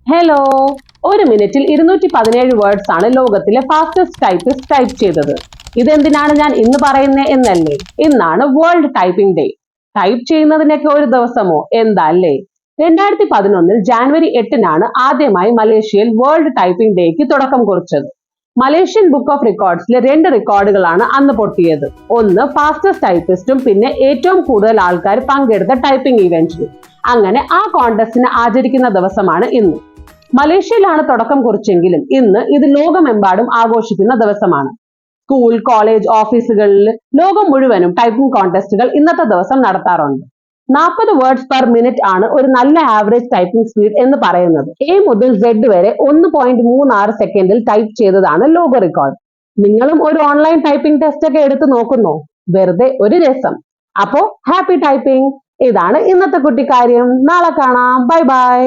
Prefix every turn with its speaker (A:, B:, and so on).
A: Hello, ഒരു മിനിറ്റിൽ 217 words ആണ് ലോകത്തിലെ ഫാസ്റ്റസ്റ്റ് ടൈപ്പിസ്റ്റ് ടൈപ്പ് ചെയ്തത്. ഇതെന്തിനാണ് ഞാൻ ഇന്ന് പറയുന്നത് എന്നല്ലേ? ഇന്നാണ് വേൾഡ് ടൈപ്പിംഗ് ഡേ. ടൈപ്പ് ചെയ്യുന്നതിനൊക്കെ ഒരു ദിവസമോ എന്താ അല്ലേ? 2011 ജാനുവരി 8 ആദ്യമായി മലേഷ്യയിൽ വേൾഡ് ടൈപ്പിംഗ് ഡേക്ക് തുടക്കം കുറിച്ചത്. മലേഷ്യൻ ബുക്ക് ഓഫ് റെക്കോർഡ്സിലെ 2 റെക്കോർഡുകളാണ് അന്ന് പൊട്ടിയത്. ഒന്ന് ഫാസ്റ്റസ്റ്റ് ടൈപ്പിസ്റ്റും പിന്നെ ഏറ്റവും കൂടുതൽ ആൾക്കാർ പങ്കെടുത്ത ടൈപ്പിംഗ് ഇവന്റിലും. അങ്ങനെ ആ കോൺടെസ്റ്റിനെ ആചരിക്കുന്ന ദിവസമാണ് ഇന്ന്. മലേഷ്യയിലാണ് തുടക്കം കുറിച്ചെങ്കിലും ഇന്ന് ഇത് ലോകമെമ്പാടും ആഘോഷിക്കുന്ന ദിവസമാണ്. സ്കൂൾ, കോളേജ്, ഓഫീസുകളിൽ ലോകം മുഴുവനും ടൈപ്പിംഗ് കോൺടെസ്റ്റുകൾ ഇന്നത്തെ ദിവസം നടത്താറുണ്ട്. 40 വേർഡ്സ് പെർ മിനിറ്റ് ആണ് ഒരു നല്ല ആവറേജ് ടൈപ്പിംഗ് സ്പീഡ് എന്ന് പറയുന്നത്. എ മുതൽ സെഡ് വരെ 1.36 സെക്കൻഡിൽ ടൈപ്പ് ചെയ്തതാണ് ലോക റെക്കോർഡ്. നിങ്ങളും ഒരു ഓൺലൈൻ ടൈപ്പിംഗ് ടെസ്റ്റ് ഒക്കെ എടുത്തു നോക്കുന്നോ? വെറുതെ ഒരു രസം. അപ്പോ ഹാപ്പി ടൈപ്പിംഗ്. ഇതാണ് ഇന്നത്തെ കുട്ടിക്കാര്യം. നാളെ കാണാം. Bye bye.